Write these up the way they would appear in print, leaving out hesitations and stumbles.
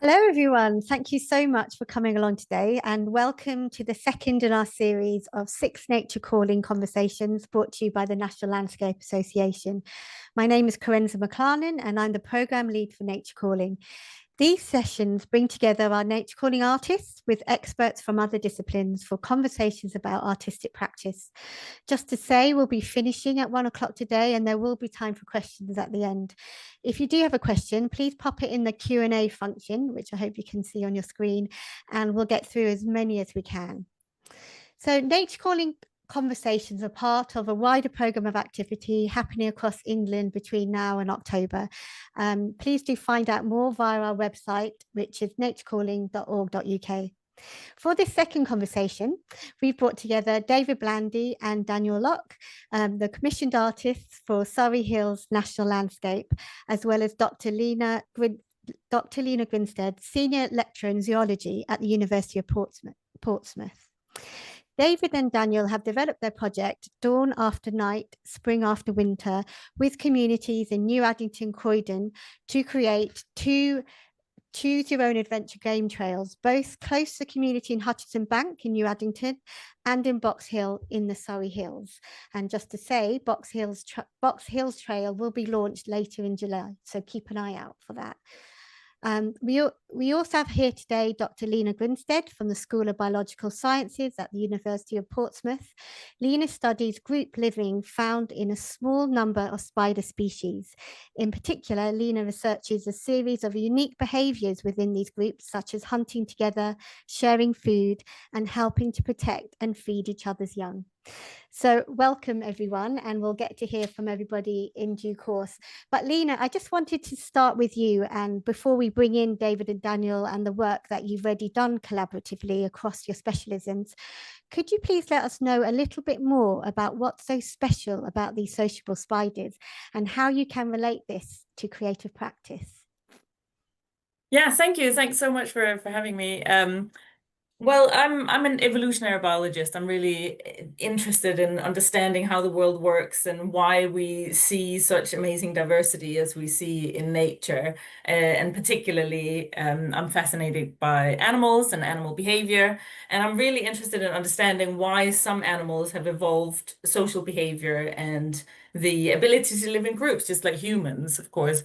Hello, everyone. Thank you so much for coming along today, and welcome to the second in our series of six nature calling conversations brought to you by the National Landscape Association. My name is Corinza McLarnon, and I'm the program lead for Nature Calling. These sessions bring together our nature calling artists with experts from other disciplines for conversations about artistic practice. Just to say, we'll be finishing at 1 o'clock today, and there will be time for questions at the end. If you do have a question, please pop it in the Q&A function, which I hope you can see on your screen, and we'll get through as many as we can. So nature calling conversations are part of a wider programme of activity happening across England between now and October. Please do find out more via our website, which is naturecalling.org.uk. For this second conversation, we've brought together David Blandy and Daniel Locke, the commissioned artists for Surrey Hills National Landscape, as well as Dr. Lena Grinsted, Senior Lecturer in Zoology at the University of Portsmouth. David and Daniel have developed their project Dawn After Night, Spring After Winter with communities in New Addington, Croydon to create two choose your own adventure game trails, both close to the community in Hutchinson Bank in New Addington and in Box Hill in the Surrey Hills. And just to say, Box Hills Trail will be launched later in July, so keep an eye out for that. We also have here today Dr. Lena Grinsted from the School of Biological Sciences at the University of Portsmouth. Lena studies group living found in a small number of spider species. In particular, Lena researches a series of unique behaviours within these groups, such as hunting together, sharing food, and helping to protect and feed each other's young. So welcome everyone, and we'll get to hear from everybody in due course. But Lena, I just wanted to start with you, and before we bring in David and Daniel and the work that you've already done collaboratively across your specialisms, could you please let us know a little bit more about what's so special about these sociable spiders and how you can relate this to creative practice? Yeah, thank you. Thanks so much for having me. Well, I'm an evolutionary biologist. I'm really interested in understanding how the world works and why we see such amazing diversity as we see in nature. And particularly, I'm fascinated by animals and animal behavior. And I'm really interested in understanding why some animals have evolved social behavior and the ability to live in groups, just like humans, of course.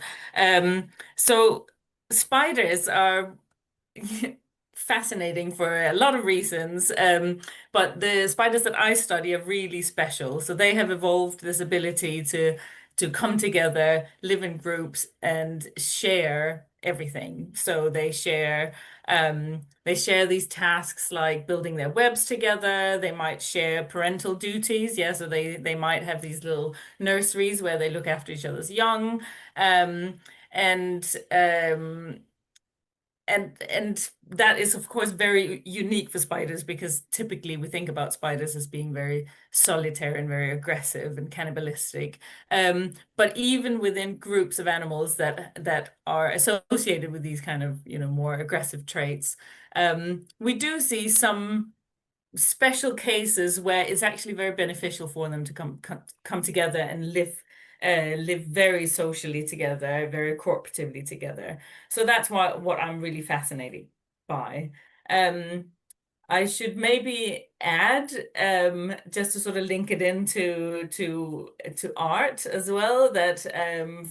So spiders are fascinating for a lot of reasons. But the spiders that I study are really special. So they have evolved this ability to come together, live in groups, and share everything. So they share these tasks like building their webs together. They might share parental duties. Yeah, so they might have these little nurseries where they look after each other's young. Um, and um, and that is of course very unique for spiders because typically we think about spiders as being very solitary and very aggressive and cannibalistic. But even within groups of animals that are associated with these kind of more aggressive traits, we do see some special cases where it's actually very beneficial for them to come together and live very socially together, very cooperatively together. So that's what I'm really fascinated by. Um, I should maybe add, just to sort of link it into to art as well, that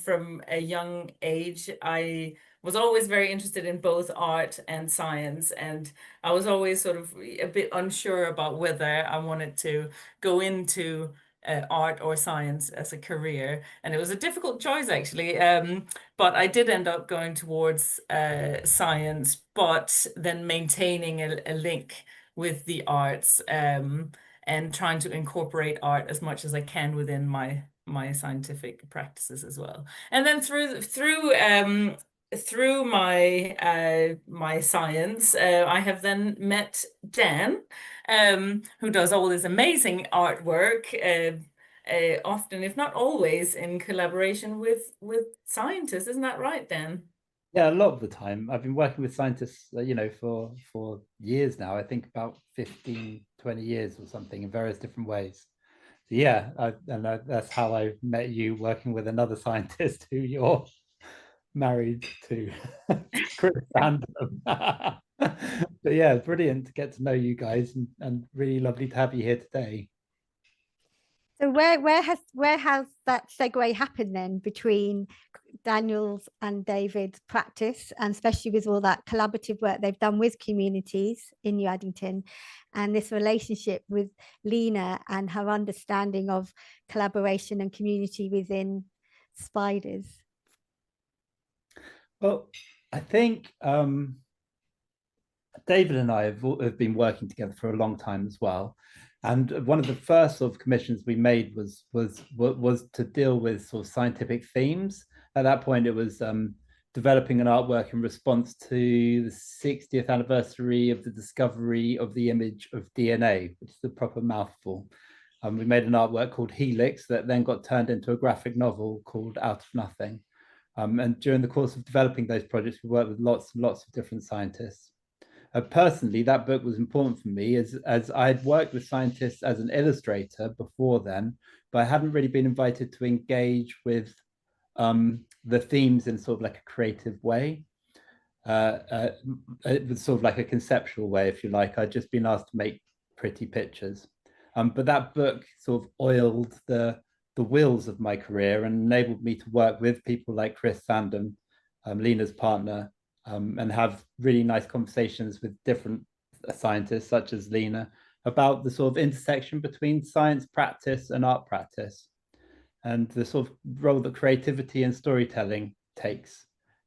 from a young age I was always very interested in both art and science, and I was always sort of a bit unsure about whether I wanted to go into art or science as a career, and it was a difficult choice actually. But I did end up going towards science, but then maintaining a link with the arts, and trying to incorporate art as much as I can within my scientific practices as well. And then through my science, I have then met Dan, who does all this amazing artwork, often, if not always, in collaboration with scientists. Isn't that right, Dan? Yeah, a lot of the time. I've been working with scientists, for years now. I think about 15, 20 years or something in various different ways. So yeah, that's how I met you, working with another scientist who you're married to Chris Random. But yeah, brilliant to get to know you guys, and really lovely to have you here today. So where has that segue happened then between Daniel's and David's practice, and especially with all that collaborative work they've done with communities in New Addington, and this relationship with Lena and her understanding of collaboration and community within spiders? Well, I think David and I have been working together for a long time as well. And one of the first sort of commissions we made was to deal with sort of scientific themes. At that point, it was developing an artwork in response to the 60th anniversary of the discovery of the image of DNA, which is a proper mouthful. We made an artwork called Helix that then got turned into a graphic novel called Out of Nothing. And during the course of developing those projects, we worked with lots and lots of different scientists. Personally, that book was important for me as I had worked with scientists as an illustrator before then, but I hadn't really been invited to engage with the themes in sort of like a creative way. It was sort of like a conceptual way, if you like. I'd just been asked to make pretty pictures. But that book sort of oiled the wheels of my career and enabled me to work with people like Chris Sandham, Lena's partner, and have really nice conversations with different scientists such as Lena about the sort of intersection between science practice and art practice, and the sort of role that creativity and storytelling takes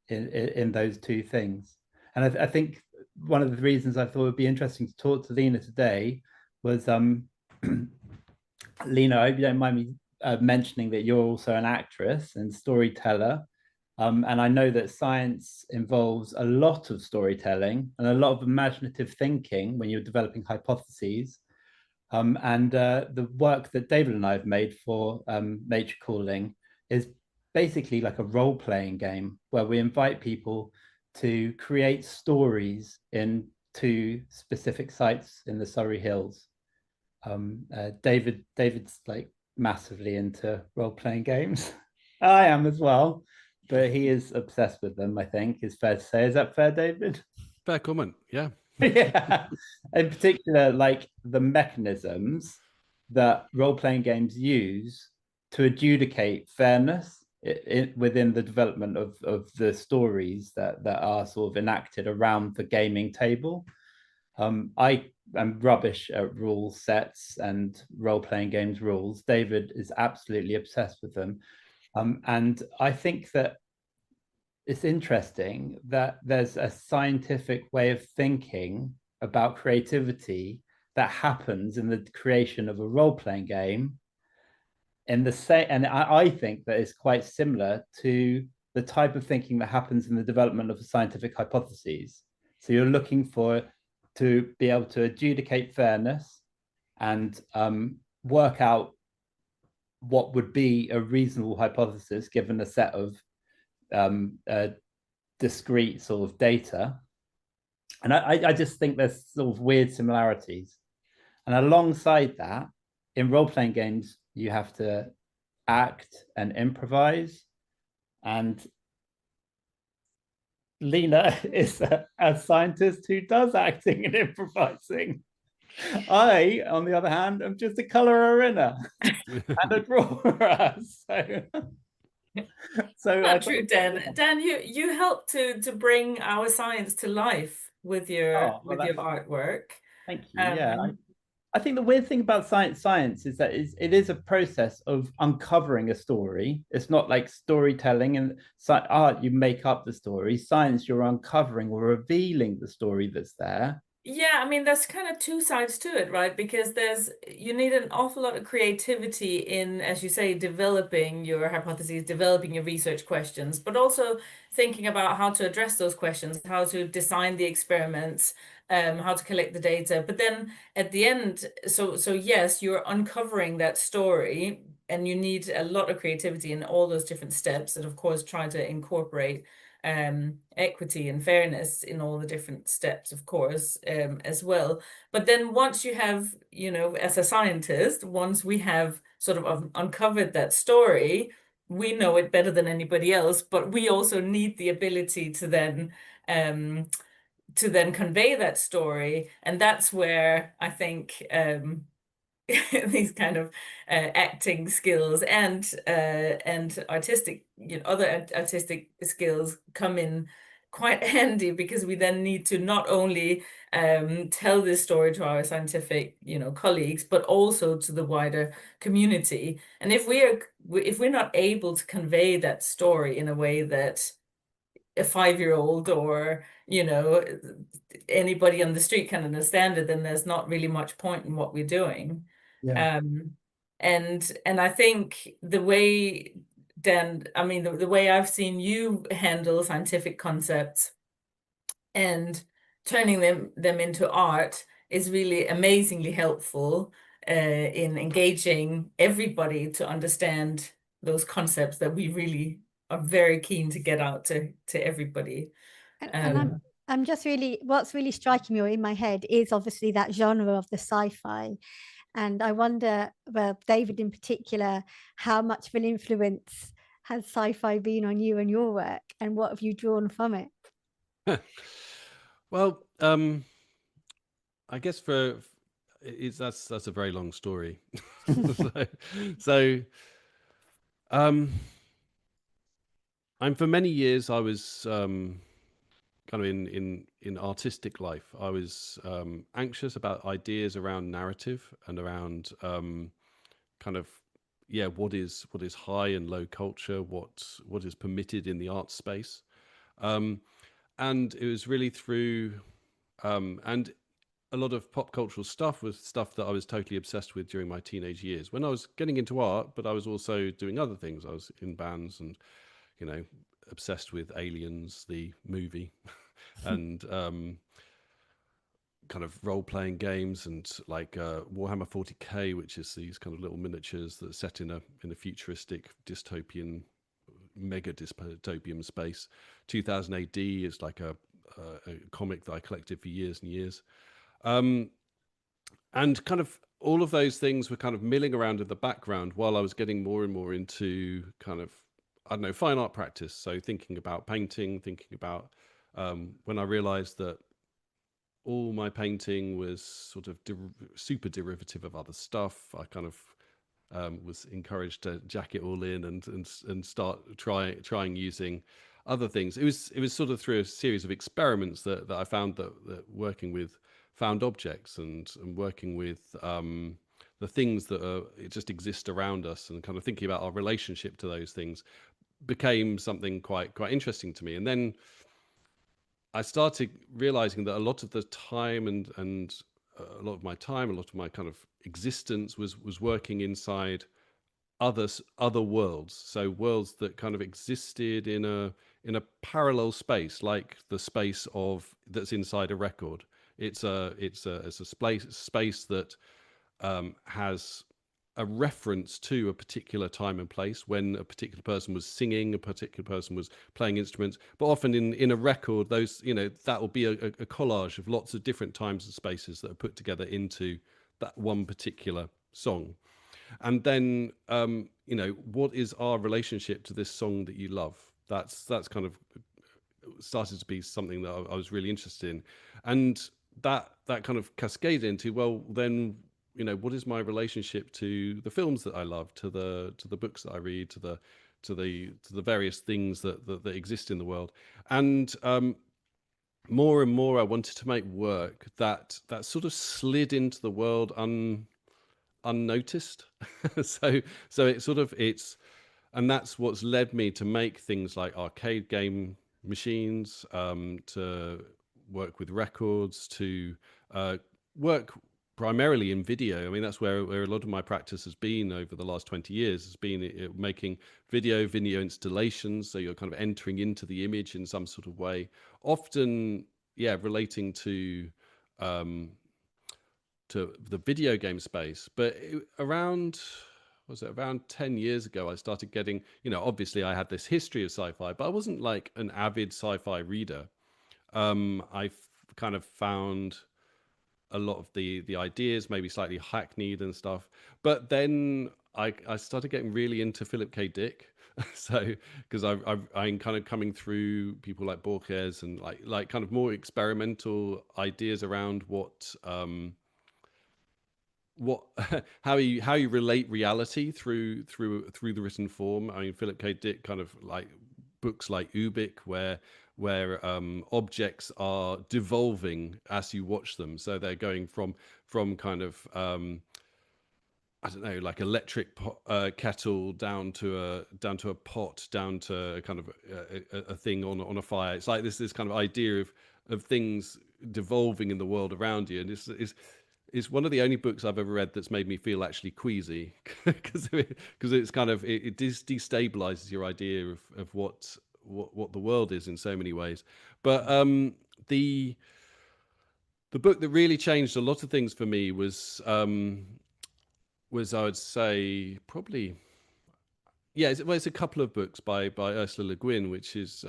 in those two things. And I think one of the reasons I thought it would be interesting to talk to Lena today was, Lena, I hope you don't mind me mentioning that you're also an actress and storyteller. And I know that science involves a lot of storytelling and a lot of imaginative thinking when you're developing hypotheses. And the work that David and I have made for Nature Calling is basically like a role-playing game where we invite people to create stories in 2 specific sites in the Surrey Hills. David's like massively into role-playing games. I am as well. But he is obsessed with them, I think, is fair to say. Is that fair, David? Fair comment, yeah. Yeah. In particular, like the mechanisms that role-playing games use to adjudicate fairness within the development of the stories that are sort of enacted around the gaming table. I am rubbish at rule sets and role-playing games rules. David is absolutely obsessed with them. And I think that it's interesting that there's a scientific way of thinking about creativity that happens in the creation of a role-playing game in the same, and I think that it's quite similar to the type of thinking that happens in the development of scientific hypotheses. So you're looking to be able to adjudicate fairness and work out what would be a reasonable hypothesis given a set of discrete sort of data. And I just think there's sort of weird similarities. And alongside that, in role-playing games, you have to act and improvise. And Lena is a scientist who does acting and improvising. I, on the other hand, am just a colorer inner and a drawer. So Not true, Dan. Dan, you helped to bring our science to life with your artwork. Thank you. Yeah, I think the weird thing about science is that it is a process of uncovering a story. It's not like storytelling and art, you make up the story. Science, you're uncovering or revealing the story that's there. Yeah, I mean, there's kind of 2 sides to it, right? Because you need an awful lot of creativity in, as you say, developing your hypotheses, developing your research questions, but also thinking about how to address those questions, how to design the experiments, how to collect the data. But then at the end, so yes, you're uncovering that story, and you need a lot of creativity in all those different steps, and of course, try to incorporate equity and fairness in all the different steps, of course, as well. But then once you have, as a scientist, once we have sort of uncovered that story, we know it better than anybody else, but we also need the ability to then convey that story. And that's where I think these kind of acting skills and artistic, other artistic skills come in quite handy, because we then need to not only tell this story to our scientific, colleagues, but also to the wider community. And if we're not able to convey that story in a way that a 5-year-old or anybody on the street can understand it, then there's not really much point in what we're doing. Yeah. And I think the way, Dan, I mean, the way I've seen you handle scientific concepts and turning them into art is really amazingly helpful in engaging everybody to understand those concepts that we really are very keen to get out to everybody. And I'm just really, what's really striking me or in my head is obviously that genre of the sci-fi. And I wonder, well, David in particular, how much of an influence has sci-fi been on you and your work, and what have you drawn from it? Well, I guess that's a very long story. so and for many years I was kind of in artistic life. I was anxious about ideas around narrative and around kind of what is high and low culture, what is permitted in the art space, and it was really through and a lot of pop cultural stuff was stuff that I was totally obsessed with during my teenage years when I was getting into art, but I was also doing other things. I was in bands and, obsessed with Aliens, the movie, and kind of role-playing games, and like Warhammer 40K, which is these kind of little miniatures that are set in a futuristic dystopian, mega dystopian space. 2000 AD is like a comic that I collected for years and years. And kind of all of those things were kind of milling around in the background while I was getting more and more into kind of, I don't know, fine art practice. So thinking about painting, thinking about when I realized that all my painting was sort of super derivative of other stuff, I kind of was encouraged to jack it all in and start trying using other things. It was sort of through a series of experiments that I found that working with found objects and working with the things that just exist around us and kind of thinking about our relationship to those things became something quite interesting to me. And then I started realizing that a lot of the time and a lot of my time, a lot of my kind of existence was working inside other worlds. So worlds that kind of existed in a parallel space, like the space that's inside a record. It's a space that has a reference to a particular time and place when a particular person was singing, a particular person was playing instruments. But often in a record, those that will be a collage of lots of different times and spaces that are put together into that one particular song. And then what is our relationship to this song that you love? That's kind of started to be something that I was really interested in, and that kind of cascaded into, well, then what is my relationship to the films that I love, to the books that I read, to the various things that exist in the world. And more and more I wanted to make work that sort of slid into the world unnoticed. so and that's what's led me to make things like arcade game machines, to work with records, to work primarily in video. I mean, that's where a lot of my practice has been over the last 20 years, has been making video installations. So you're kind of entering into the image in some sort of way, often, relating to the video game space. But around 10 years ago, I started getting, obviously I had this history of sci-fi, but I wasn't like an avid sci-fi reader. I've kind of found a lot of the ideas maybe slightly hackneyed and stuff. But then I started getting really into Philip K. Dick So because I'm kind of coming through people like Borges and like kind of more experimental ideas around what how you relate reality through the written form. I mean, Philip K. Dick kind of like books like Ubik, where objects are devolving as you watch them, so they're going from kind of I don't know, like electric kettle down to a pot, down to kind of a thing on a fire. It's like this kind of idea of things devolving in the world around you, and it's one of the only books I've ever read that's made me feel actually queasy, because it's kind of it destabilizes your idea of what the world is in so many ways. But the book that really changed a lot of things for me was I would say probably, yeah, it's a couple of books by Ursula Le Guin, which is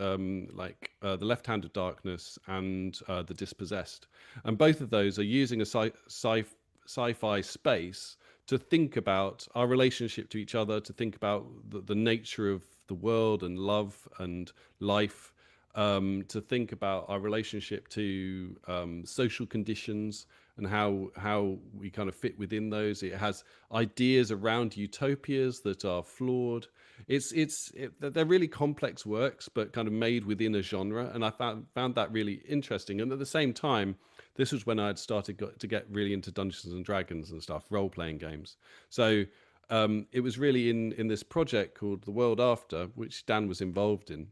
like The Left Hand of Darkness and The Dispossessed, and both of those are using a sci-fi space to think about our relationship to each other, to think about the nature of the world and love and life, to think about our relationship to social conditions and how we kind of fit within those. It has ideas around utopias that are flawed. They're really complex works, but kind of made within a genre, and I found that really interesting. And at the same time, this was when I had started to get really into Dungeons and Dragons and stuff, role playing games. So it was really in this project called The World After, which Dan was involved in,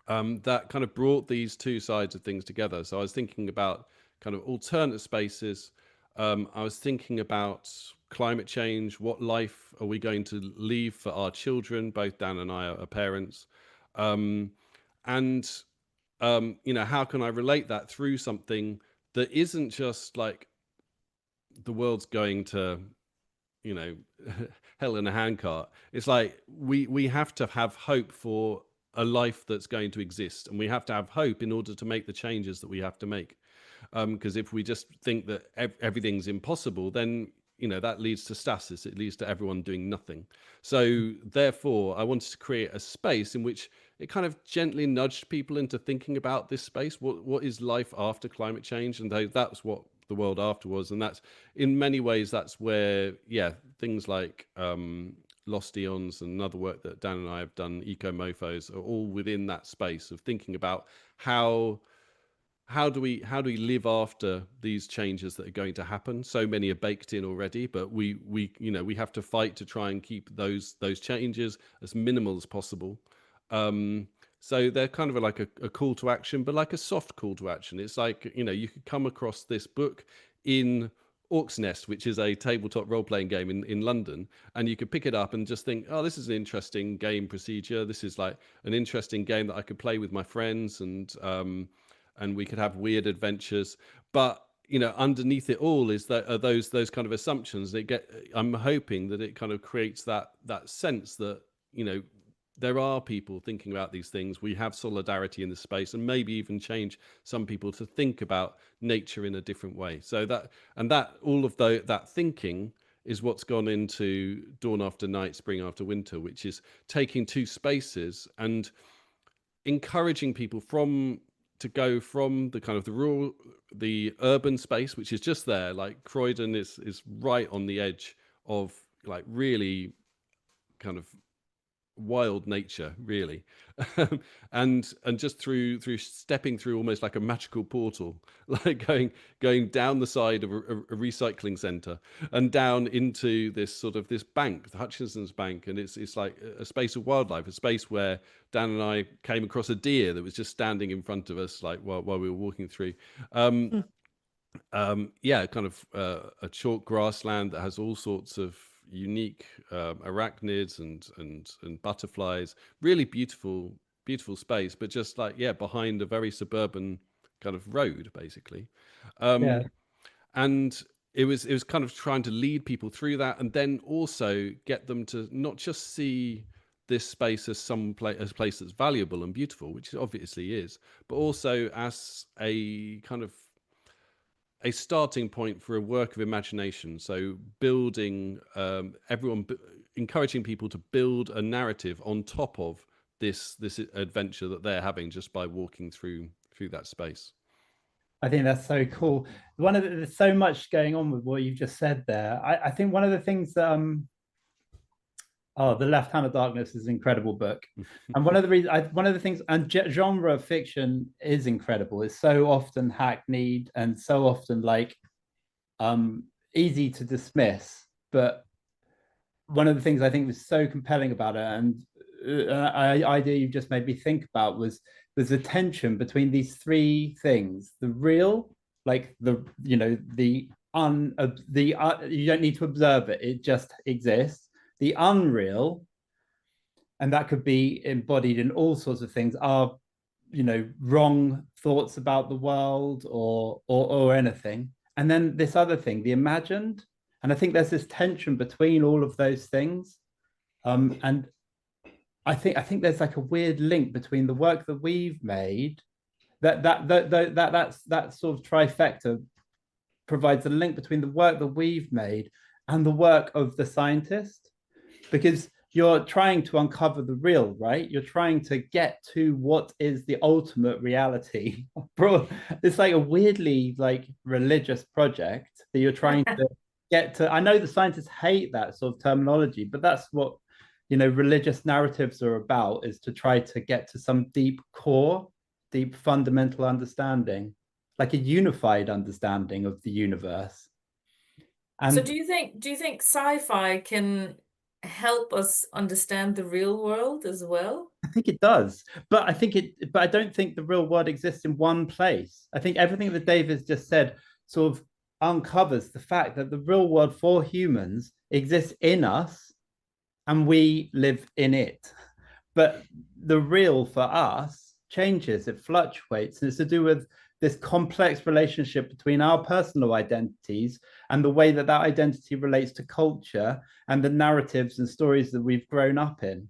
that kind of brought these two sides of things together. So I was thinking about kind of alternate spaces. I was thinking about climate change. What life are we going to leave for our children? Both Dan and I are parents. And how can I relate that through something that isn't just like the world's going to, hell in a handcart. It's like we have to have hope for a life that's going to exist, and we have to have hope in order to make the changes that we have to make. Because if we just think that everything's impossible, then that leads to stasis. It leads to everyone doing nothing. So therefore, I wanted to create a space in which it kind of gently nudged people into thinking about this space. What is life after climate change? And that's what The World After was. And that's, in many ways, that's where, things like Lost Eons and another work that Dan and I have done, Eco Mofos, are all within that space of thinking about how do we live after these changes that are going to happen. So many are baked in already, but we have to fight to try and keep those changes as minimal as possible. So they're kind of like a call to action, but like a soft call to action. It's like, you could come across this book in Orc's Nest, which is a tabletop role-playing game in London, and you could pick it up and just think, oh, this is an interesting game procedure. This is like an interesting game that I could play with my friends, and we could have weird adventures. But underneath it all is that those kind of assumptions. I'm hoping that it kind of creates that sense that there are people thinking about these things. We have solidarity in the space, and maybe even change some people to think about nature in a different way. So that all of that thinking is what's gone into Dawn After Night, Spring After Winter, which is taking two spaces and encouraging people to go from the kind of the rural, the urban space, which is just there. Like Croydon is right on the edge of like really kind of wild nature, really. and just through stepping through almost like a magical portal, like going down the side of a recycling center and down into this bank, the Hutchinson's bank. And it's like a space of wildlife, a space where Dan and I came across a deer that was just standing in front of us, like while we were walking through. Kind of a chalk grassland that has all sorts of unique arachnids and butterflies. Really beautiful space, but just like behind a very suburban kind of road, basically. And it was kind of trying to lead people through that, and then also get them to not just see this space as a place that's valuable and beautiful, which it obviously is, but also as a kind of a starting point for a work of imagination. So building everyone encouraging people to build a narrative on top of this adventure that they're having just by walking through that space. I think that's so cool. There's so much going on with what you've just said there. I think one of the things that The Left Hand of Darkness is an incredible book. And one of the things, and genre fiction is incredible. It's so often hackneyed and so often like easy to dismiss. But one of the things I think was so compelling about it, and idea you just made me think about, was there's a tension between these three things: the real, like you don't need to observe it; it just exists. The unreal, and that could be embodied in all sorts of things, are wrong thoughts about the world or anything. And then this other thing, the imagined. And I think there's this tension between all of those things. And I think there's like a weird link between the work that we've made, that sort of trifecta provides a link between the work that we've made and the work of the scientist, because you're trying to uncover the real, right? You're trying to get to what is the ultimate reality. Bro, it's like a weirdly like religious project that you're trying to get to. I know the scientists hate that sort of terminology, but that's what religious narratives are about, is to try to get to some deep fundamental understanding, like a unified understanding of the universe. And so do you think sci-fi can help us understand the real world as well? I think it does, but I don't think the real world exists in one place. I think everything that Dave has just said sort of uncovers the fact that the real world for humans exists in us and we live in it. But the real for us changes, it fluctuates, and it's to do with this complex relationship between our personal identities and the way that identity relates to culture and the narratives and stories that we've grown up in.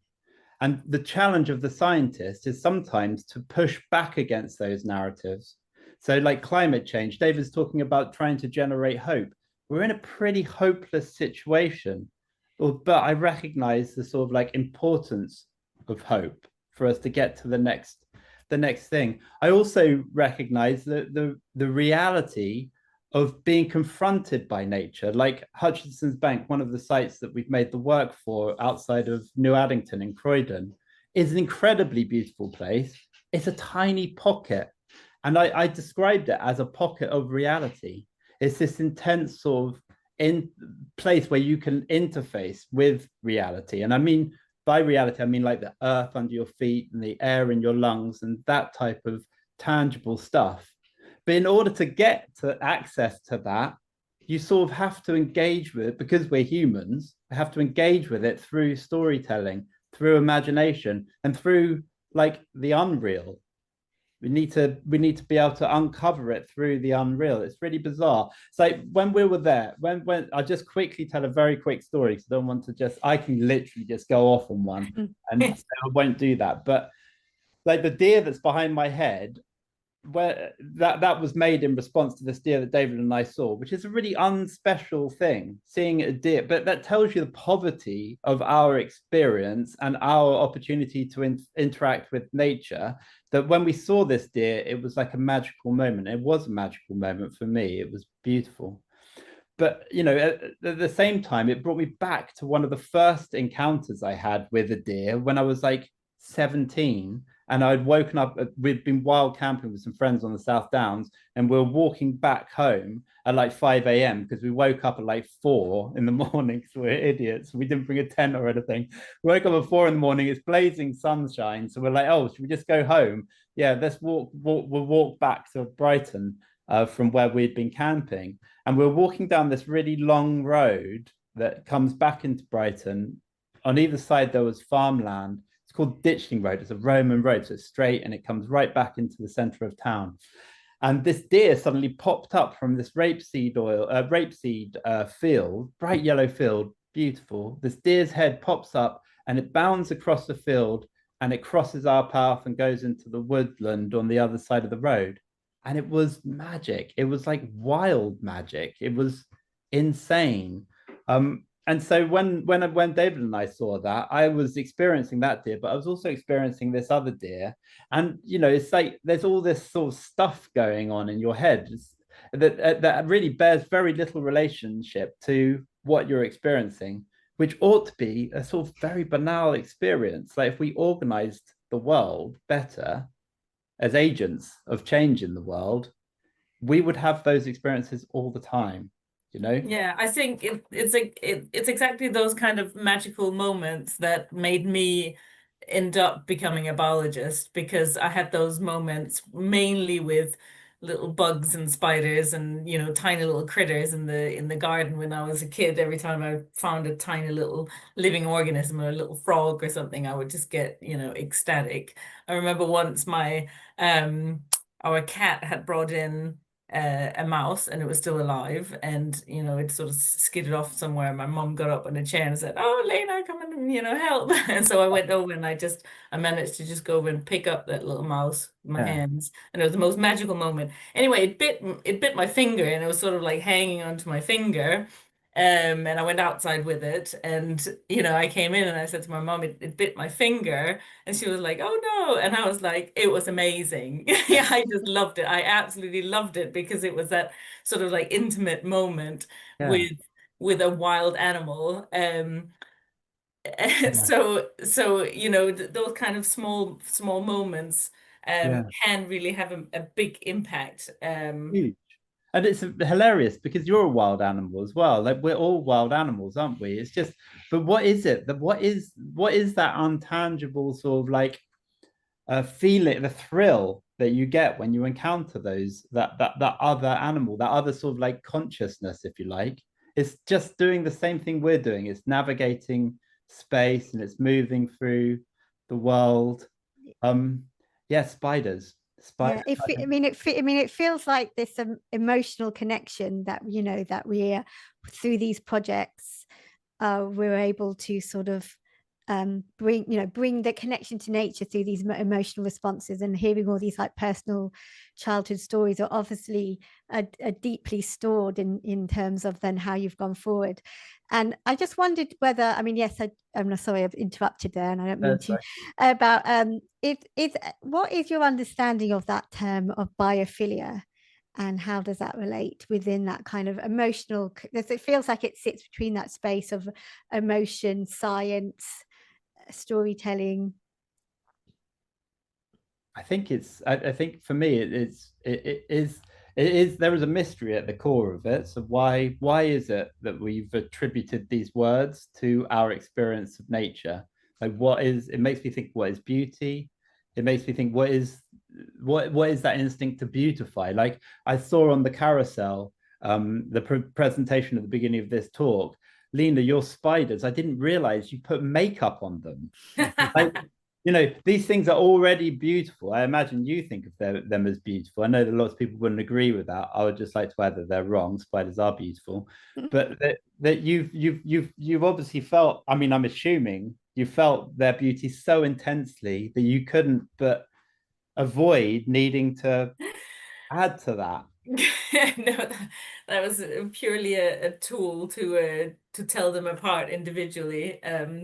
And the challenge of the scientist is sometimes to push back against those narratives. So like climate change, David's talking about trying to generate hope. We're in a pretty hopeless situation, but I recognize the sort of like importance of hope for us to get to the next thing. I also recognize the reality of being confronted by nature, like Hutchinson's Bank, one of the sites that we've made the work for outside of New Addington in Croydon, is an incredibly beautiful place. It's a tiny pocket. And I described it as a pocket of reality. It's this intense sort of in place where you can interface with reality. And I mean, by reality, I mean like the earth under your feet and the air in your lungs and that type of tangible stuff. But in order to get to access to that, you sort of have to engage with it, because we're humans, we have to engage with it through storytelling, through imagination, and through like the unreal. We need to be able to uncover it through the unreal. It's really bizarre. So when we were there, when I'll just quickly tell a very quick story, because I don't want to I can literally just go off on one, and so I won't do that. But like the deer that's behind my head, where that was made in response to this deer that David and I saw, which is a really unspecial thing, seeing a deer, but that tells you the poverty of our experience and our opportunity to interact with nature. That when we saw this deer, it was like a magical moment. It was a magical moment for me. It was beautiful. But at the same time, it brought me back to one of the first encounters I had with a deer when I was like 17. And I'd woken up, we'd been wild camping with some friends on the South Downs, and we were walking back home at like 5 a.m. because we woke up at like 4 in the morning, because we're idiots. We didn't bring a tent or anything. We woke up at 4 in the morning, it's blazing sunshine. So we're like, oh, should we just go home? Yeah, let's we'll walk back to Brighton from where we'd been camping. And we're walking down this really long road that comes back into Brighton. On either side, there was farmland. Called Ditchling Road. It's a Roman road, so it's straight and it comes right back into the center of town. And this deer suddenly popped up from this rapeseed field, bright yellow field, beautiful. This deer's head pops up and it bounds across the field and it crosses our path and goes into the woodland on the other side of the road. And it was magic. It was like wild magic. It was insane. and so when David and I saw that, I was experiencing that deer, but I was also experiencing this other deer. And it's like there's all this sort of stuff going on in your head that really bears very little relationship to what you're experiencing, which ought to be a sort of very banal experience. Like if we organized the world better as agents of change in the world, we would have those experiences all the time. Yeah, I think it's exactly those kind of magical moments that made me end up becoming a biologist, because I had those moments mainly with little bugs and spiders and tiny little critters in the garden when I was a kid. Every time I found a tiny little living organism or a little frog or something, I would just get ecstatic. I remember once our cat had brought in a mouse, and it was still alive, and it sort of skidded off somewhere. My mom got up on a chair and said, "Oh, Lena, come and help." And so I went over, and I managed to just go over and pick up that little mouse with my hands, and it was the most magical moment. Anyway, it bit my finger, and it was sort of like hanging onto my finger. And I went outside with it, and I came in and I said to my mom, it bit my finger, and she was like, "Oh no!" And I was like, "It was amazing." Yeah, I just loved it. I absolutely loved it, because it was that sort of like intimate moment with a wild animal. So those kind of small moments can really have a big impact. Huge. And it's hilarious because you're a wild animal as well. Like we're all wild animals, aren't we? It's just, but what is it? What is that untangible sort of like feeling, the thrill that you get when you encounter that other animal, that other sort of like consciousness, if you like? It's just doing the same thing we're doing. It's navigating space and it's moving through the world. Spiders. Yeah, it feels like this emotional connection that that we through these projects we're able to sort of bring the connection to nature through these emotional responses, and hearing all these like personal childhood stories are obviously are deeply stored in terms of then how you've gone forward. And I just wondered whether, I'm sorry, I've interrupted there, and I don't mean to. About what is your understanding of that term of biophilia, and how does that relate within that kind of emotional? Because it feels like it sits between that space of emotion, science, storytelling. I think for me it is there is a mystery at the core of it. So why is it that we've attributed these words to our experience of nature? Like it makes me think, what is beauty? It makes me think, what is that instinct to beautify? Like I saw on the carousel, the presentation at the beginning of this talk, Lena, your spiders, I didn't realize you put makeup on them. Like, these things are already beautiful. I imagine you think of them as beautiful. I know that lots of people wouldn't agree with that. I would just like to add that they're wrong. Spiders are beautiful, but that you've obviously felt. I mean, I'm assuming you felt their beauty so intensely that you couldn't but avoid needing to add to that. No, that was purely a tool to tell them apart individually.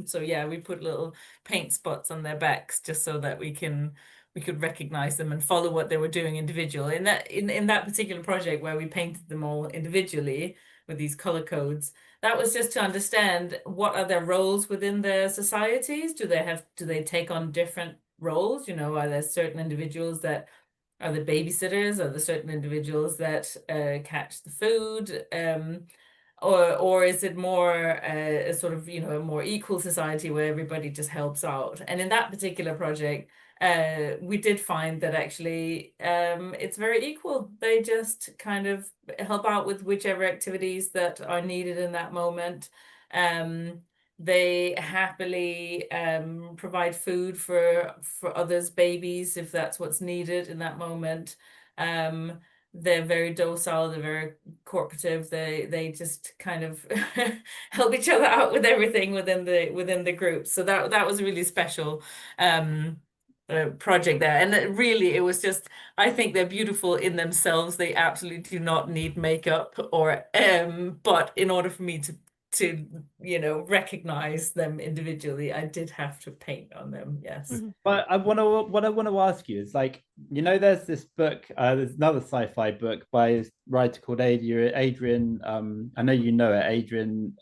So yeah, we put little paint spots on their backs just so that we could recognize them and follow what they were doing individually. And in that particular project where we painted them all individually with these color codes, that was just to understand what are their roles within their societies. Do they take on different roles? Are there certain individuals that are the babysitters, are the certain individuals that catch the food, or is it more a sort of a more equal society where everybody just helps out? And in that particular project, we did find that actually it's very equal. They just kind of help out with whichever activities that are needed in that moment. They happily provide food for others' babies if that's what's needed in that moment. They're very docile, they're very cooperative. They just kind of help each other out with everything within the group. So that was a really special project there. And it was just, I think they're beautiful in themselves. They absolutely do not need makeup, or but in order for me recognize them individually. I did have to paint on them, yes. But what I want to ask you is, like, there's this book, there's another sci-fi book by a writer called Adrian. I know you know it, Adrian.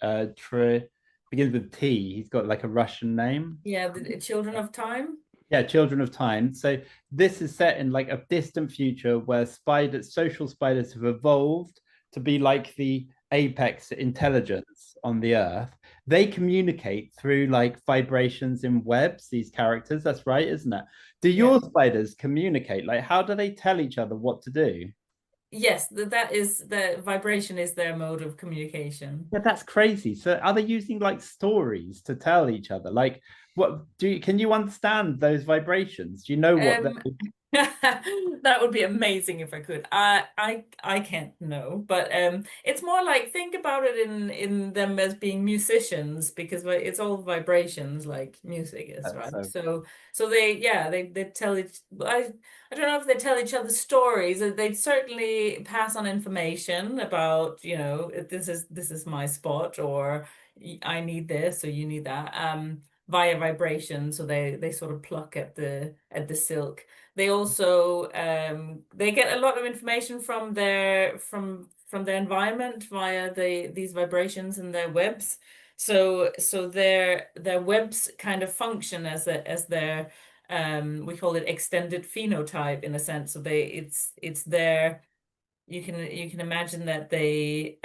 Begins with T. He's got like a Russian name. Yeah, the Children of Time. Yeah, Children of Time. So this is set in like a distant future where social spiders have evolved to be like the apex intelligence on the earth. They communicate through like vibrations in webs, these characters. That's right, isn't it? Do your spiders communicate? Like, how do they tell each other what to do? Yes, that is, the vibration is their mode of communication. Yeah, that's crazy. So are they using like stories to tell each other? Like, can you understand those vibrations? Do you know what that would be amazing if I could. I can't know, but it's more like, think about it in them as being musicians, because it's all vibrations like music is, right? So they tell I don't know if they tell each other stories. They certainly pass on information about, this is my spot, or I need this, or you need that, via vibration. So they sort of pluck at the silk. They also they get a lot of information from their environment via these vibrations in their webs. So their webs kind of function as their we call it extended phenotype, in a sense. So it's their, you can imagine that they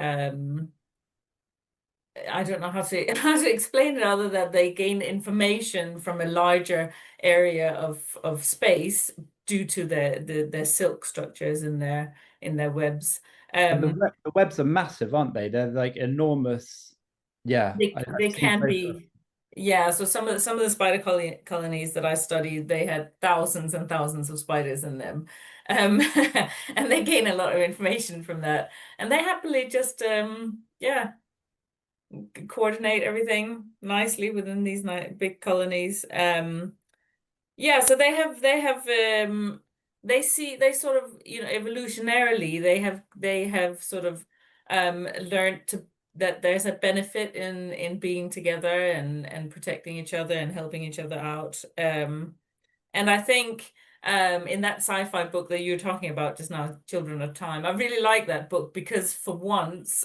I don't know how to explain it, other than they gain information from a larger area of space due to their silk structures in their webs. the webs are massive, aren't they? They're like enormous. Yeah, they can be. Yeah, so some of the spider colonies that I studied, they had thousands and thousands of spiders in them, and they gain a lot of information from that, and they happily just coordinate everything nicely within these big colonies. So they sort of, evolutionarily they have sort of learned that there's a benefit in being together and protecting each other and helping each other out. And I think in that sci-fi book that you were talking about just now, Children of Time, I really like that book, because for once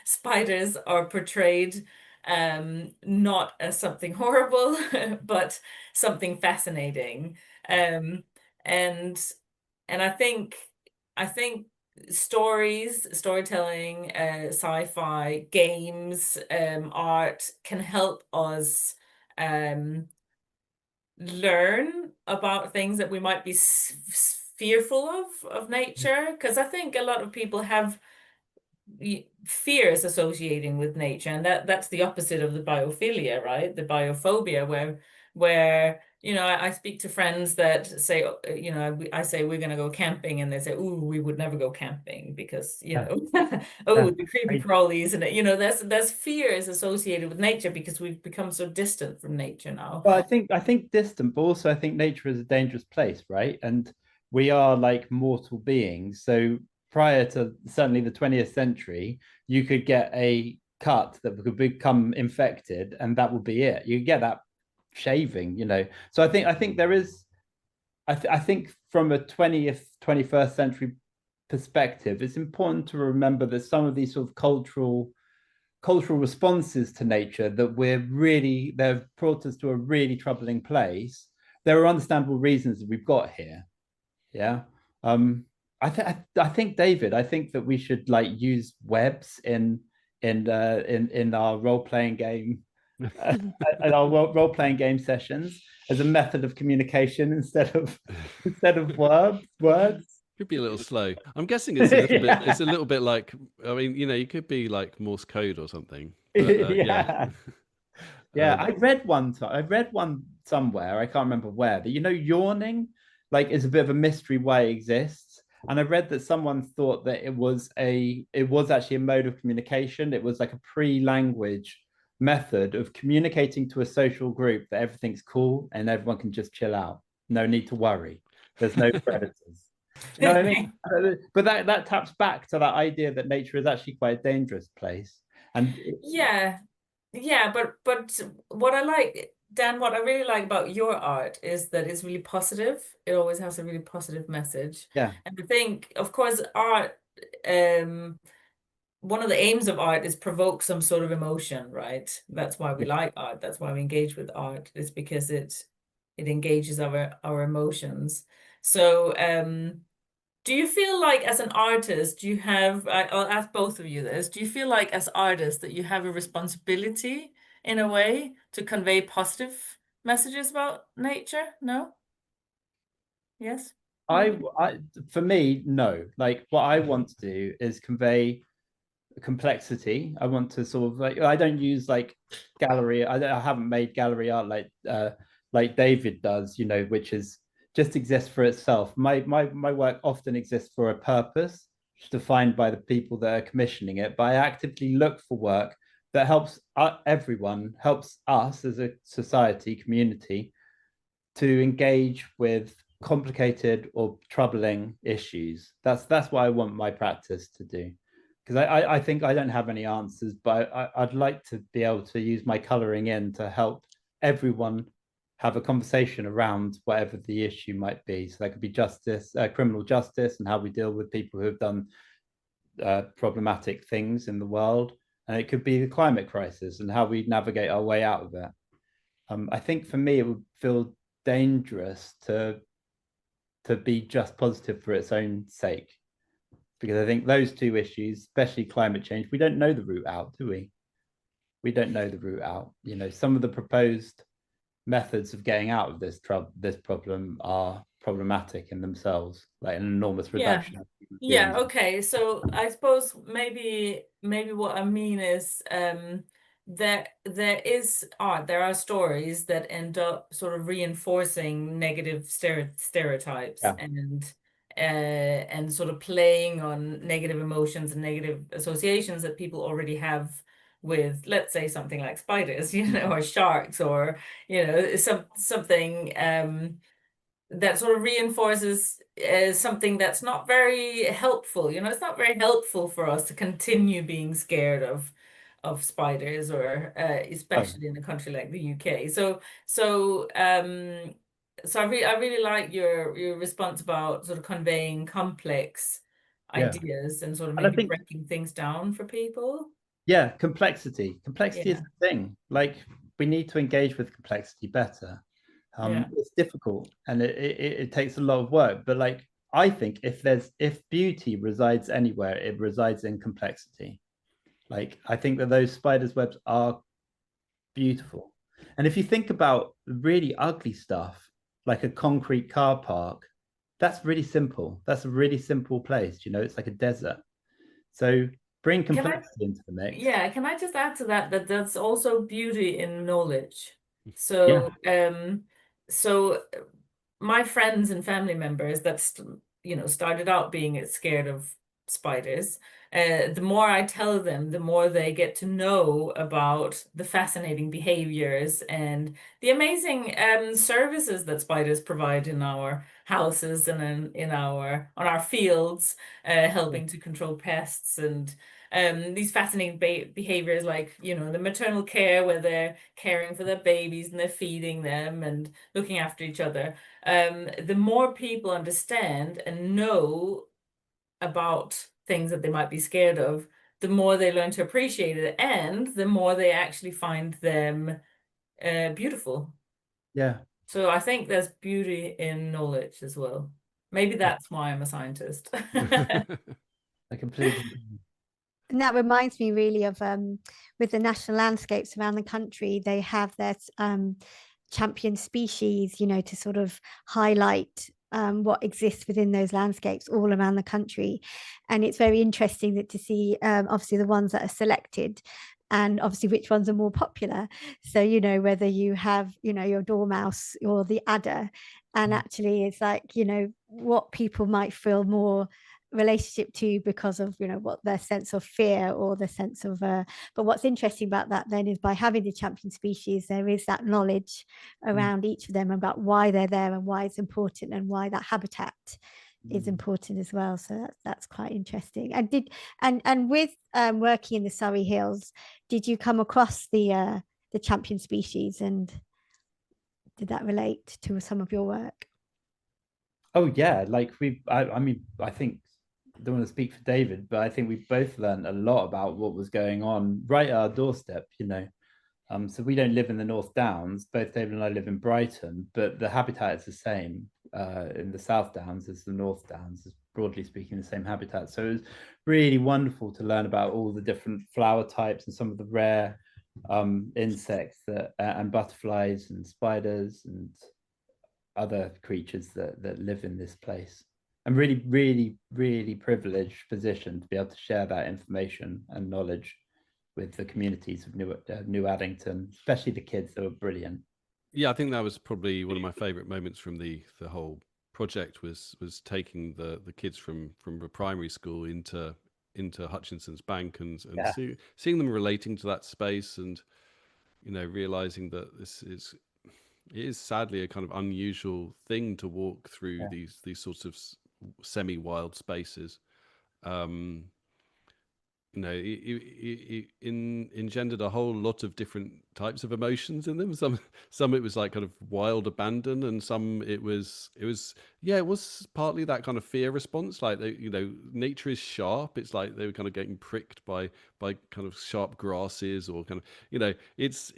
spiders are portrayed not as something horrible, but something fascinating. And I think storytelling, sci-fi, games, art can help us learn about things that we might be fearful of nature, because I think a lot of people have fears associating with nature, and that's the opposite of the biophilia, right? The biophobia, where I speak to friends that say, I say we're going to go camping, and they say, "Ooh, we would never go camping because the creepy crawlies," and there's fears associated with nature because we've become so distant from nature now. Well, I think distant, but also I think nature is a dangerous place, right? And we are like mortal beings. So prior to certainly the 20th century, you could get a cut that could become infected, and that would be it. You get that shaving, So I think there is, I think from a 20th, 21st century perspective, it's important to remember that some of these sort of cultural responses to nature that they've brought us to a really troubling place. There are understandable reasons that we've got here. Yeah. I think, David, I think that we should like use webs in our role-playing game role-playing game sessions as a method of communication instead of words. Could be a little slow. I'm guessing it's a little bit. It's a little bit like, I mean, you could be like Morse code or something. But, yeah. I read one somewhere. I can't remember where. But yawning like is a bit of a mystery why it exists. And I read that someone thought that it was actually a mode of communication. It was like a pre-language method of communicating to a social group that everything's cool and everyone can just chill out. No need to worry. There's no predators. You know what I mean? But that taps back to that idea that nature is actually quite a dangerous place. And Yeah, but what I like, Dan, what I really like about your art is that it's really positive. It always has a really positive message. yeah, And I think, of course, art, one of the aims of art is provoke some sort of emotion, right? That's why we like art. That's why we engage with art. It's because it engages our emotions. So, do you feel like as an artist, do you have, I'll ask both of you this, do you feel like as artists that you have a responsibility in a way to convey positive messages about nature? No? Yes? I for me, no. Like what I want to do is convey complexity. I want to sort of like, I don't use like gallery. I haven't made gallery art like David does, you know, which is just exists for itself. My work often exists for a purpose defined by the people that are commissioning it. But I actively look for work that helps everyone, helps us as a society, community, to engage with complicated or troubling issues. That's what I want my practice to do. Because I think I don't have any answers, but I'd like to be able to use my colouring in to help everyone have a conversation around whatever the issue might be. So that could be justice, criminal justice, and how we deal with people who have done problematic things in the world. And it could be the climate crisis and how we navigate our way out of it. I think for me, it would feel dangerous to be just positive for its own sake, because I think those two issues, especially climate change, we don't know the route out, do we? We don't know the route out. You know, some of the proposed methods of getting out of this problem are problematic in themselves, like an enormous reduction of yeah, okay. So I suppose maybe what I mean is there is art, there are stories that end up sort of reinforcing negative stereotypes and sort of playing on negative emotions and negative associations that people already have with, let's say, something like spiders, you know, or sharks, or, you know, something that sort of reinforces something that's not very helpful. You know, it's not very helpful for us to continue being scared of spiders, or especially in a country like the UK. So I really like your response about sort of conveying complex ideas and sort of maybe breaking things down for people. Yeah, complexity is the thing. Like, we need to engage with complexity better. It's difficult and it takes a lot of work, but like, I think if beauty resides anywhere, it resides in complexity. Like, I think that those spiders' webs are beautiful. And if you think about really ugly stuff, like a concrete car park, that's really simple. That's a really simple place, you know, it's like a desert. So bring complexity into the mix. Yeah, can I just add to that that's also beauty in knowledge. So so my friends and family members that started out being scared of spiders, the more I tell them, the more they get to know about the fascinating behaviors and the amazing services that spiders provide in our houses and on our fields, helping to control pests, and these fascinating behaviors, like, you know, the maternal care, where they're caring for their babies and they're feeding them and looking after each other. The more people understand and know about things that they might be scared of, the more they learn to appreciate it, and the more they actually find them beautiful. Yeah. So I think there's beauty in knowledge as well. Maybe that's why I'm a scientist. I completely. And that reminds me really of with the national landscapes around the country, they have their champion species, you know, to sort of highlight what exists within those landscapes all around the country. And it's very interesting that to see obviously the ones that are selected, and obviously which ones are more popular. So, you know, whether you have, you know, your dormouse or the adder, and actually it's like, you know, what people might feel more relationship to because of, you know, what their sense of fear or the sense of but what's interesting about that then is by having the champion species, there is that knowledge around each of them about why they're there and why it's important and why that habitat is important as well. So that's quite interesting. And with working in the Surrey Hills, did you come across the champion species, and did that relate to some of your work? Oh yeah, like I mean, I think, I don't want to speak for David, but I think we both learned a lot about what was going on right at our doorstep, you know. So we don't live in the North Downs. Both David and I live in Brighton, but the habitat is the same in the South Downs as the North Downs, is broadly speaking the same habitat. So it was really wonderful to learn about all the different flower types and some of the rare insects that and butterflies and spiders and other creatures that live in this place. I'm really, really, really privileged position to be able to share that information and knowledge with the communities of New Addington, especially the kids. That were brilliant. Yeah, I think that was probably one of my favorite moments from the whole project was taking the kids from the primary school into Hutchinson's bank and Yeah. seeing them relating to that space, and you know, realizing that it is sadly a kind of unusual thing to walk through these sorts of semi-wild spaces. You know, it engendered a whole lot of different types of emotions in them. Some it was like kind of wild abandon, and some it was partly that kind of fear response. Like you know, nature is sharp. It's like they were kind of getting pricked by kind of sharp grasses, or kind of, you know, it's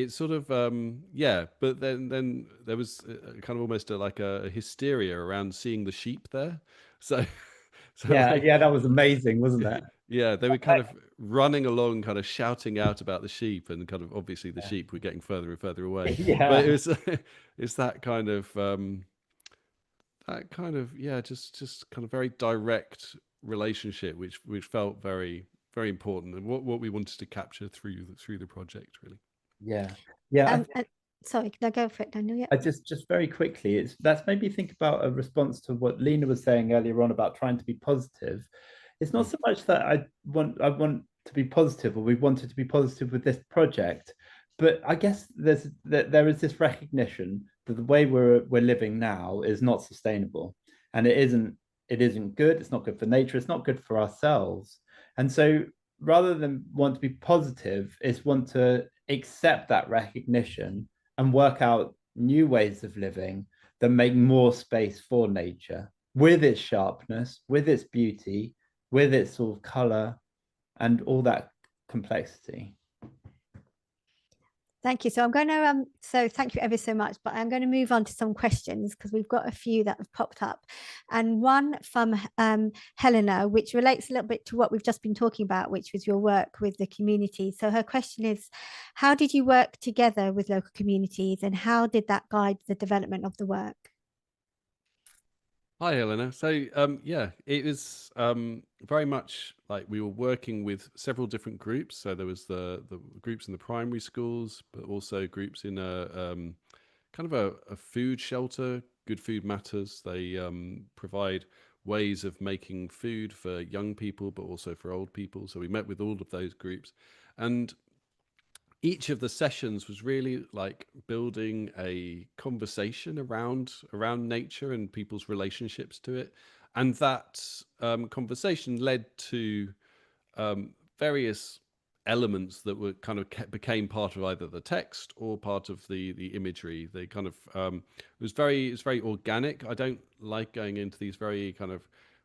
sort of but then there was kind of almost like a hysteria around seeing the sheep there. So like, yeah, that was amazing, wasn't it? Yeah, they were kind of running along, kind of shouting out about the sheep, and kind of obviously the sheep were getting further and further away. Yeah. But it was it's that kind of just kind of very direct relationship, which felt very, very important, and what we wanted to capture through the project, really. Yeah. Sorry, can I go for it, Daniel? Yeah. I just very quickly, that's made me think about a response to what Lena was saying earlier on about trying to be positive. It's not so much that I want to be positive, or we wanted to be positive with this project, but I guess there is this recognition that the way we're living now is not sustainable, and it isn't good. It's not good for nature. It's not good for ourselves. And so rather than want to be positive, it's want to accept that recognition and work out new ways of living that make more space for nature, with its sharpness, with its beauty, with its sort of color and all that complexity. Thank you. So I'm going to so thank you ever so much, but I'm going to move on to some questions because we've got a few that have popped up, and one from Helena, which relates a little bit to what we've just been talking about, which was your work with the community. So her question is, how did you work together with local communities, and how did that guide the development of the work? Hi, Helena. So, it was very much like we were working with several different groups. So there was the groups in the primary schools, but also groups in a kind of a food shelter, Good Food Matters. They provide ways of making food for young people, but also for old people. So we met with all of those groups, and each of the sessions was really like building a conversation around nature and people's relationships to it, and that conversation led to various elements that were kind of became part of either the text or part of the imagery. They kind of it was very organic. I don't like going into these very kind of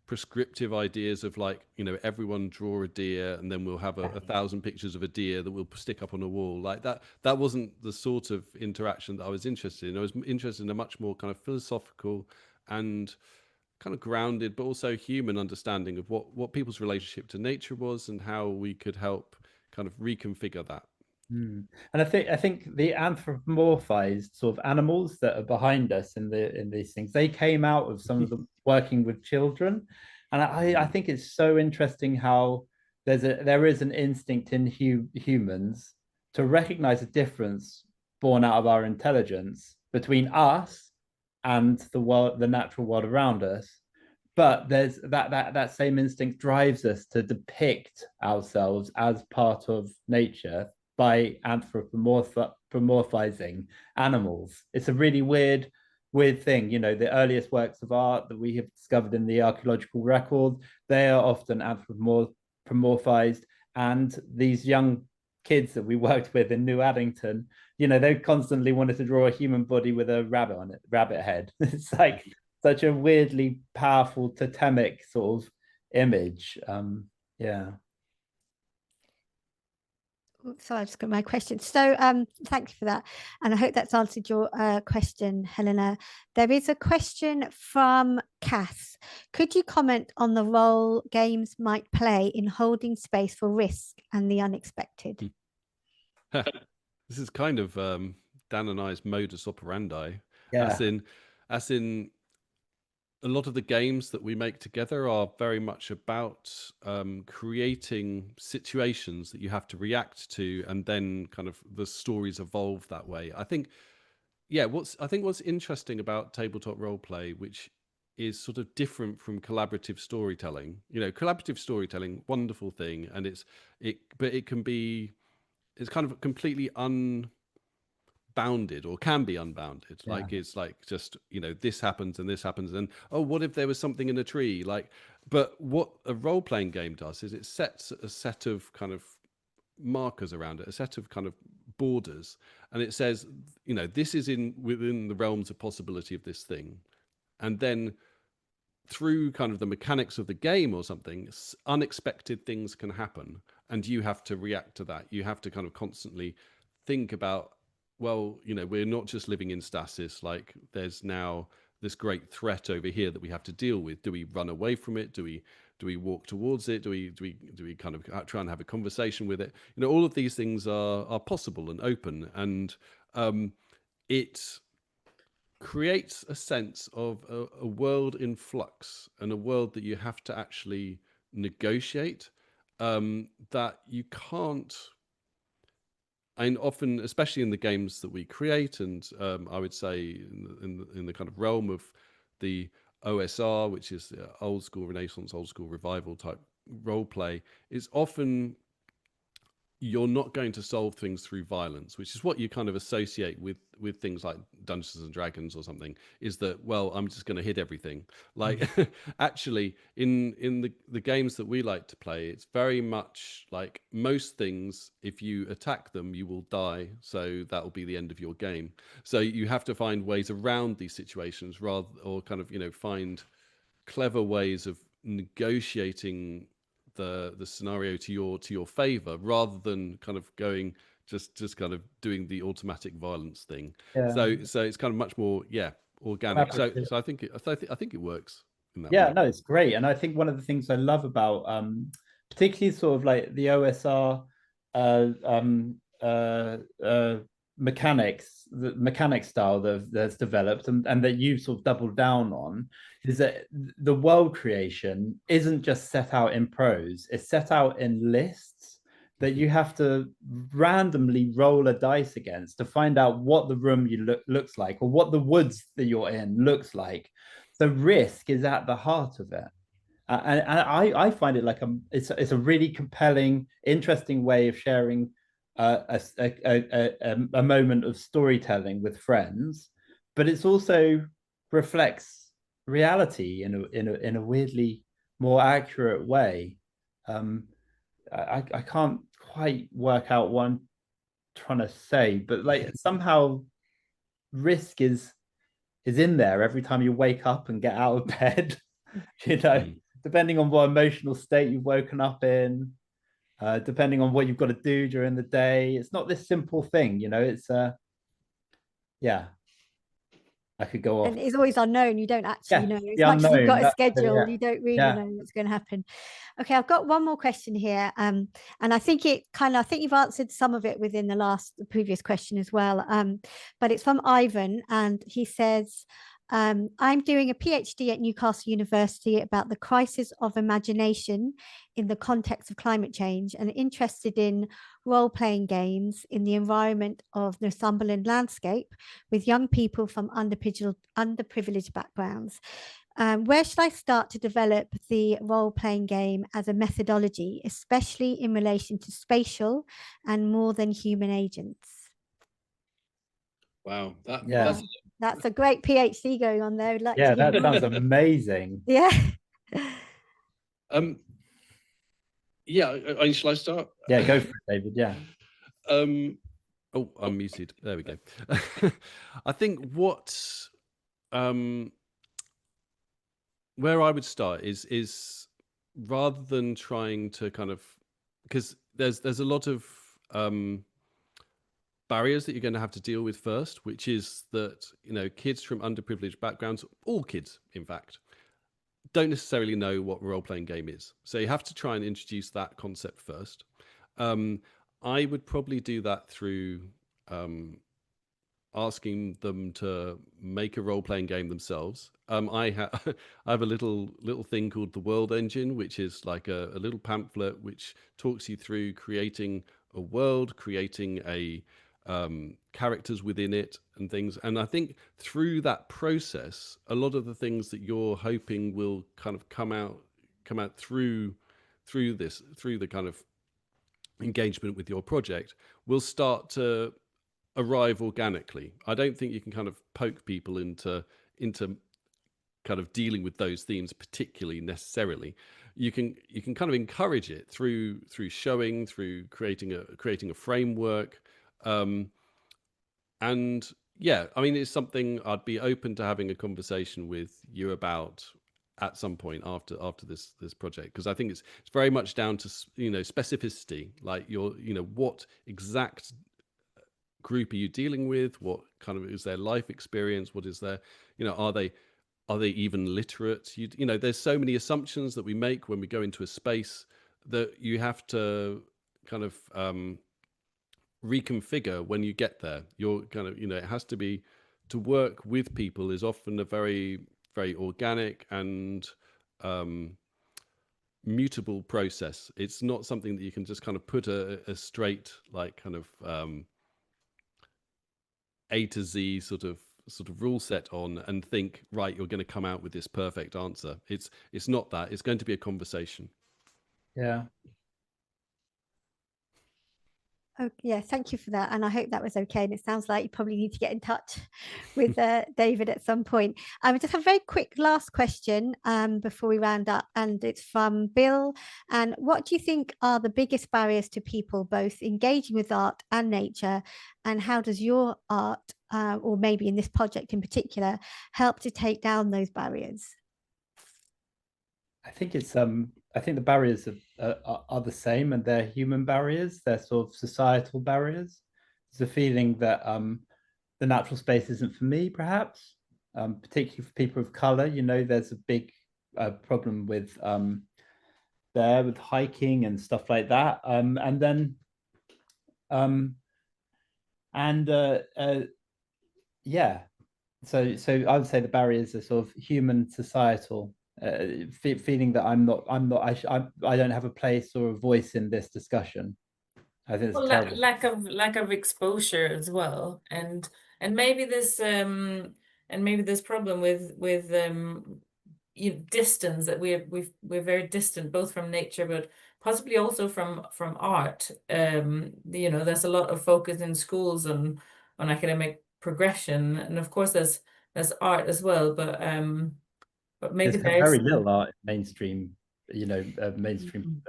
prescriptive ideas of, like, you know, everyone draw a deer and then we'll have a 1,000 pictures of a deer that we'll stick up on a wall. Like that wasn't the sort of interaction that I was interested in. I was interested in a much more kind of philosophical and kind of grounded but also human understanding of what people's relationship to nature was and how we could help kind of reconfigure that. And I think the anthropomorphized sort of animals that are behind us in these things, they came out of some of the working with children, and I think it's so interesting how there is an instinct in humans to recognize a difference born out of our intelligence between us and the world, the natural world around us. But there's that same instinct drives us to depict ourselves as part of nature by anthropomorphizing animals. It's a really weird weird thing. You know, the earliest works of art that we have discovered in the archaeological record, they are often anthropomorphized, and these young kids that we worked with in New Addington, you know, they constantly wanted to draw a human body with a rabbit on it, rabbit head. It's like such a weirdly powerful totemic sort of image. Yeah. So I just got my question. So thank you for that. And I hope that's answered your question, Helena. There is a question from Cass. Could you comment on the role games might play in holding space for risk and the unexpected? This is kind of Dan and I's modus operandi. Yeah. As in a lot of the games that we make together are very much about creating situations that you have to react to, and then kind of the stories evolve that way. I think, yeah, what's interesting about tabletop role play, which is sort of different from collaborative storytelling. You know, collaborative storytelling, wonderful thing, and but it can be, it's kind of completely unbounded, or can be unbounded. Yeah. Like, it's like, just, you know, this happens and this happens, and oh, what if there was something in a tree? Like, but what a role-playing game does is it sets a set of kind of markers around it, a set of kind of borders, and it says, you know, this is within the realms of possibility of this thing, and then through kind of the mechanics of the game or something, unexpected things can happen, and you have to react to that. You have to kind of constantly think about, well, you know, we're not just living in stasis. Like, there's now this great threat over here that we have to deal with. Do we run away from it? Do we walk towards it? Do we kind of try and have a conversation with it? You know, all of these things are possible and open, and it creates a sense of a world in flux, and a world that you have to actually negotiate, that you can't. And often, especially in the games that we create, and I would say in the kind of realm of the OSR, which is the old school Renaissance, old school revival type role play, is often you're not going to solve things through violence, which is what you kind of associate with things like Dungeons and Dragons or something, is that, well, I'm just going to hit everything. Like, actually, in the games that we like to play, it's very much like most things, if you attack them, you will die. So that will be the end of your game. So you have to find ways around these situations, or kind of, you know, find clever ways of negotiating the scenario to your favor, rather than kind of going just kind of doing the automatic violence thing. Yeah. So it's kind of much more organic. So I think it works in that way. No, it's great. And I think one of the things I love about particularly sort of like the OSR mechanics, the mechanic style that's developed, and that you've sort of doubled down on, is that the world creation isn't just set out in prose, it's set out in lists that you have to randomly roll a dice against to find out what the room looks like, or what the woods that you're in looks like. So risk is at the heart of it. And I find it like it's a really compelling, interesting way of sharing a moment of storytelling with friends, but it's also reflects reality in a weirdly more accurate way. I can't quite work out what I'm trying to say, but like somehow risk is in there every time you wake up and get out of bed. You know, depending on what emotional state you've woken up in, depending on what you've got to do during the day. It's not this simple thing, you know. It's yeah, I could go off. And it's always unknown. You don't actually know. As much unknown, as you've got a schedule, you don't really Yeah. know what's going to happen. Okay, I've got one more question here, and I think you've answered some of it within the previous question as well. But it's from Ivan, and he says, I'm doing a PhD at Newcastle University about the crisis of imagination in the context of climate change, and interested in role-playing games in the environment of Northumberland landscape with young people from underprivileged backgrounds. Where should I start to develop the role-playing game as a methodology, especially in relation to spatial and more than human agents? Wow, that's That's a great PhD going on there. I'd like Yeah, to hear that more. sounds amazing. Yeah. Yeah, shall I start? Yeah, go for it, David. Yeah. Oh, I'm muted. There we go. I think where I would start is rather than trying to kind of, because there's a lot of barriers that you're going to have to deal with first, which is that, you know, kids from underprivileged backgrounds, all kids, in fact, don't necessarily know what a role-playing game is. So you have to try and introduce that concept first. I would probably do that through asking them to make a role-playing game themselves. I have a little thing called the World Engine, which is like a little pamphlet which talks you through creating a world, creating a characters within it and things. And I think through that process, a lot of the things that you're hoping will kind of come out through the kind of engagement with your project will start to arrive organically. I don't think you can kind of poke people into kind of dealing with those themes particularly necessarily. You can kind of encourage it through showing, through creating a framework. And yeah, I mean, it's something I'd be open to having a conversation with you about at some point after this project, because I think it's very much down to, you know, specificity, like what exact group are you dealing with, what kind of is their life experience, what is their, you know, are they even literate? You know, there's so many assumptions that we make when we go into a space that you have to kind of reconfigure when you get there. You're kind of, you know, it has to be, to work with people is often a very, very organic and mutable process. It's not something that you can just kind of put a straight, like, kind of A to Z sort of rule set on and think, right, you're going to come out with this perfect answer. It's not that. It's going to be a conversation. Yeah. Oh, yeah, thank you for that. And I hope that was okay. And it sounds like you probably need to get in touch with David at some point. I just have a very quick last question before we round up. And it's from Bill. And what do you think are the biggest barriers to people both engaging with art and nature? And how does your art, or maybe in this project in particular, help to take down those barriers? I think it's I think the barriers are the same, and they're human barriers. They're sort of societal barriers. There's a feeling that the natural space isn't for me, perhaps, particularly for people of color. You know, there's a big problem with with hiking and stuff like that. And then yeah, so I would say the barriers are sort of human, societal. Feeling that I don't have a place or a voice in this discussion. I think it's terrible. Lack of exposure as well, and maybe this problem with distance, that we're very distant both from nature, but possibly also from art. You know, there's a lot of focus in schools on academic progression, and of course there's art as well, but maybe there's very little art in mainstream, you know, mainstream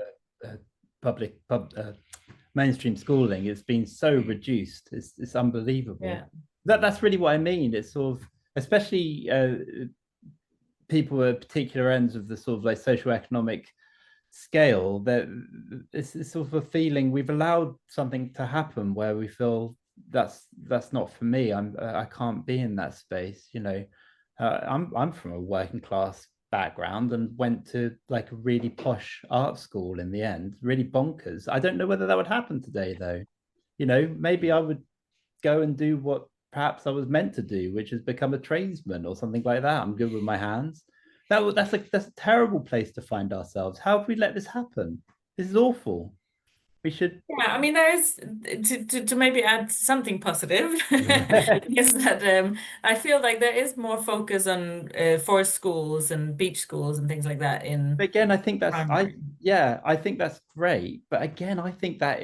mainstream schooling. It's been so reduced. It's unbelievable. Yeah. That's really what I mean. It's sort of, especially people at particular ends of the sort of like socioeconomic scale, that it's sort of a feeling we've allowed something to happen where we feel that's not for me. I can't be in that space, you know. I'm from a working class background and went to like a really posh art school in the end. Really bonkers. I don't know whether that would happen today though. You know, maybe I would go and do what perhaps I was meant to do, which is become a tradesman or something like that. I'm good with my hands. That's a terrible place to find ourselves. How have we let this happen? This is awful. We should. Yeah, I mean, there is, to maybe add something positive, is that I feel like there is more focus on forest schools and beach schools and things like that in. But again, I think that's primary. I think that's great. But again, I think that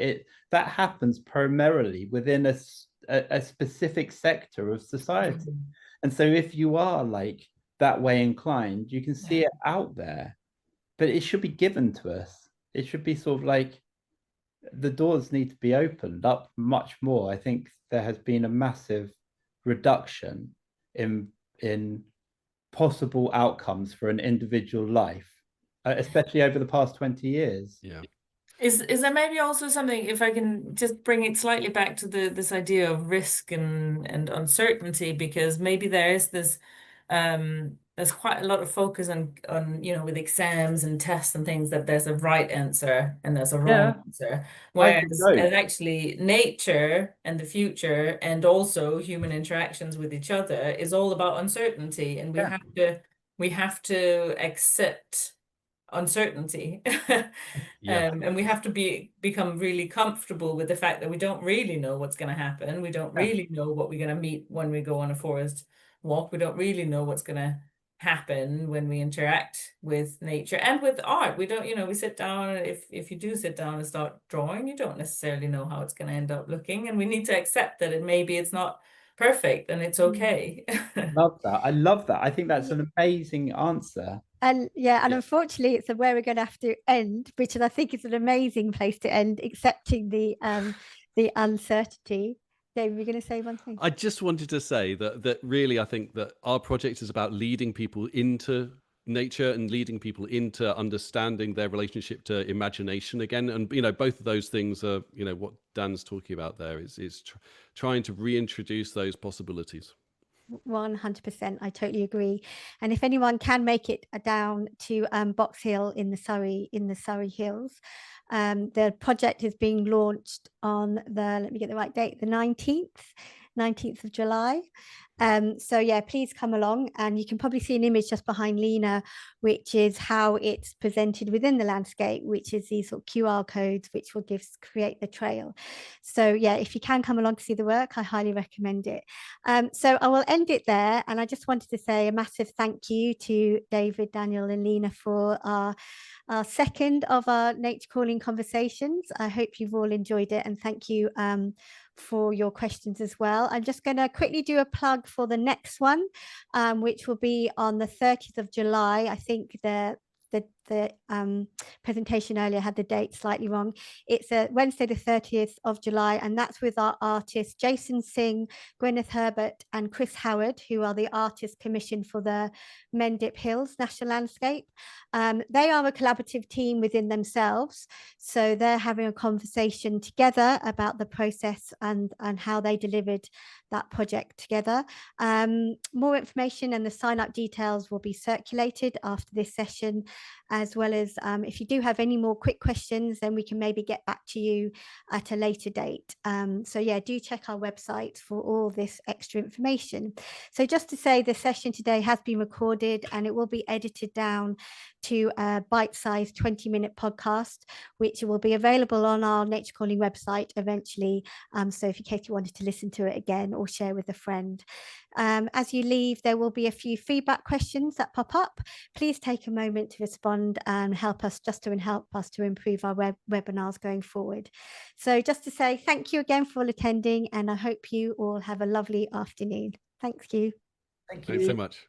that happens primarily within a specific sector of society. And so if you are like that way inclined, you can see it out there, but it should be given to us. It should be sort of like the doors need to be opened up much more. I think there has been a massive reduction in possible outcomes for an individual life, especially over the past 20 years. Yeah. Is there maybe also something, if I can just bring it slightly back to this idea of risk and uncertainty, because maybe there is this there's quite a lot of focus on with exams and tests and things, that there's a right answer and there's a wrong answer, whereas actually nature and the future and also human interactions with each other is all about uncertainty, and we have to accept uncertainty. And we have to become really comfortable with the fact that we don't really know what's going to happen. We don't really know what we're going to meet when we go on a forest walk. We don't really know what's going to happen when we interact with nature and with art. We don't, we sit down, if you do sit down and start drawing, you don't necessarily know how it's going to end up looking, and we need to accept that maybe it's not perfect, and it's okay. Love that. I love that. I think that's an amazing answer. And unfortunately, it's where we're going to have to end, which I think is an amazing place to end, accepting the uncertainty. Dave, you're going to say one thing? I just wanted to say that really, I think that our project is about leading people into nature and leading people into understanding their relationship to imagination again. And, both of those things are, what Dan's talking about there is trying to reintroduce those possibilities. 100%. I totally agree. And if anyone can make it down to Box Hill in the Surrey Hills, the project is being launched on let me get the right date, the 19th of July. So please come along, and you can probably see an image just behind Lena, which is how it's presented within the landscape, which is these sort of QR codes, which will create the trail. So if you can come along to see the work, I highly recommend it. So I will end it there, and I just wanted to say a massive thank you to David, Daniel and Lena for our second of our Nature Calling conversations. I hope you've all enjoyed it, and thank you for your questions as well. I'm just going to quickly do a plug for the next one, which will be on the 30th of July. I think the presentation earlier had the date slightly wrong. It's Wednesday the 30th of July, and that's with our artists Jason Singh, Gwyneth Herbert and Chris Howard, who are the artists commissioned for the Mendip Hills National Landscape. They are a collaborative team within themselves, so they're having a conversation together about the process and how they delivered that project together. More information and the sign-up details will be circulated after this session, as well as if you do have any more quick questions, then we can maybe get back to you at a later date. Do check our website for all this extra information. So just to say, the session today has been recorded, and it will be edited down to a bite-sized 20-minute podcast, which will be available on our Nature Calling website eventually. So in case you wanted to listen to it again or share with a friend. As you leave, there will be a few feedback questions that pop up. Please take a moment to respond and help us to improve our webinars going forward. So just to say thank you again for all attending, and I hope you all have a lovely afternoon. Thank you. Thank you. Thanks so much.